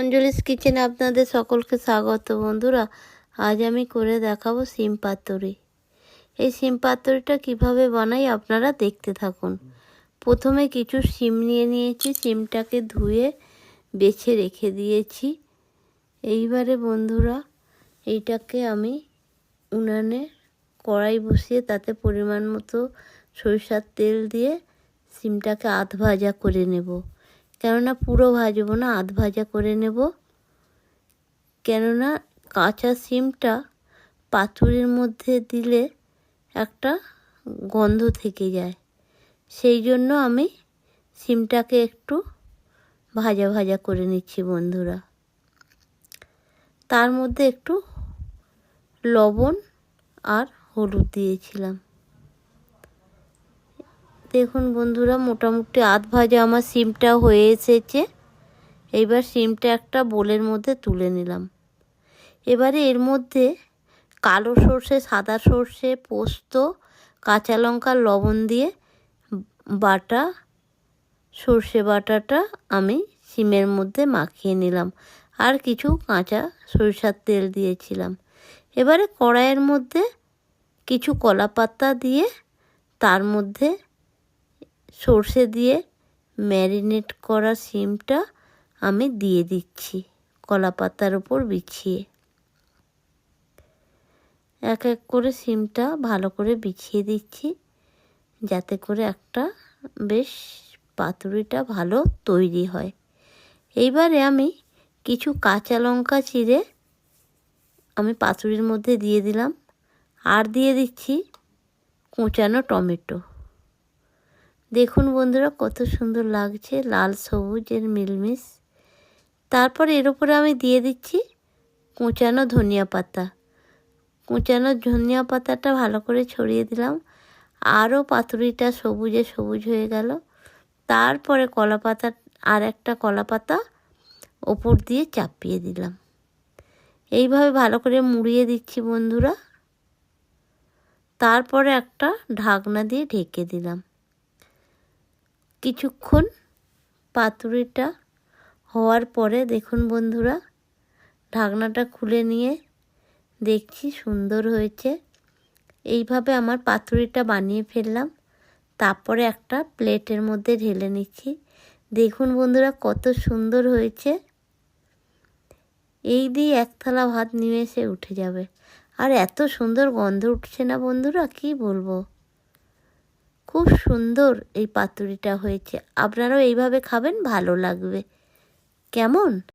অঞ্জলিস কিচেনে আপনাদের সকলকে স্বাগত। বন্ধুরা, আজ আমি করে দেখাবো শিম পাতুরি। এই শিম পাতুরিটা কিভাবে বানাই আপনারা দেখতে থাকুন। প্রথমে কিছু শিম নিয়ে নিয়েছি, শিমটাকে ধুয়ে বেছে রেখে দিয়েছি। এইবারে বন্ধুরা, এইটাকে আমি উনানে কড়াই বসিয়ে তাতে পরিমাণ মতো সরিষার তেল দিয়ে শিমটাকে আধ ভাজা করে নেব। কেননা পুরো ভাজবো না, আধ ভাজা করে নেব। কেননা কাঁচা শিমটা পাতুরির মধ্যে দিলে একটা গন্ধ থেকে যায়, সেই জন্য আমি শিমটাকে একটু ভাজা ভাজা করে নিচ্ছি বন্ধুরা। তার মধ্যে একটু লবণ আর হলুদ দিয়েছিলাম। দেখুন বন্ধুরা, মোটামুটি আধ ভাজা আমার শিমটা হয়ে এসেছে। এইবার শিমটা একটা বোলের মধ্যে তুলে নিলাম। এবারে এর মধ্যে কালো সর্ষে, সাদা সর্ষে, পোস্ত, কাঁচা লঙ্কা, লবণ দিয়ে বাটা সর্ষে বাটাটা আমি শিমের মধ্যে মাখিয়ে নিলাম। আর কিছু কাঁচা সরিষার তেল দিয়েছিলাম। এবারে কড়াইয়ের মধ্যে কিছু কলা পাতা দিয়ে তার মধ্যে সর্ষে দিয়ে ম্যারিনেট করা শিমটা আমি দিয়ে দিচ্ছি কলা পাতার উপর বিছিয়ে। এক এক করে শিমটা ভালো করে বিছিয়ে দিচ্ছি, যাতে করে একটা বেশ পাতুরিটা ভালো তৈরি হয়। এইবারে আমি কিছু কাঁচা লঙ্কা চিড়ে আমি পাতুরির মধ্যে দিয়ে দিলাম। আর দিয়ে দিচ্ছি কুচানো টমেটো। দেখুন বন্ধুরা, কত সুন্দর লাগছে, লাল সবুজের মিলমিশ। তারপর এর উপরে আমি দিয়ে দিচ্ছি কুচানো ধনিয়া পাতা। কুচানো ধনিয়া পাতাটা ভালো করে ছড়িয়ে দিলাম। আরও পাতুরিটা সবুজে সবুজ হয়ে গেল। তারপরে কলা পাতা, আর একটা কলা পাতা ওপর দিয়ে চাপিয়ে দিলাম। এইভাবে ভালো করে মুড়িয়ে দিচ্ছি বন্ধুরা। তারপরে একটা ঢাকনা দিয়ে ঢেকে দিলাম। কিছুক্ষণ পাতুরিটা হওয়ার পরে দেখুন বন্ধুরা, ঢাকনাটা খুলে নিয়ে দেখছি সুন্দর হয়েছে। এইভাবে আমার পাতুরিটা বানিয়ে ফেললাম। তারপরে একটা প্লেটের মধ্যে ঢেলে নিচ্ছি। দেখুন বন্ধুরা, কত সুন্দর হয়েছে। এই দিয়ে এক থালা ভাত নিমেষে উঠে যাবে। আর এত সুন্দর গন্ধ উঠছে না বন্ধুরা, কি বলবো। খুব সুন্দর এই পাতুরিটা হয়েছে। আপনারাও এইভাবে খাবেন, ভালো লাগবে। কেমন?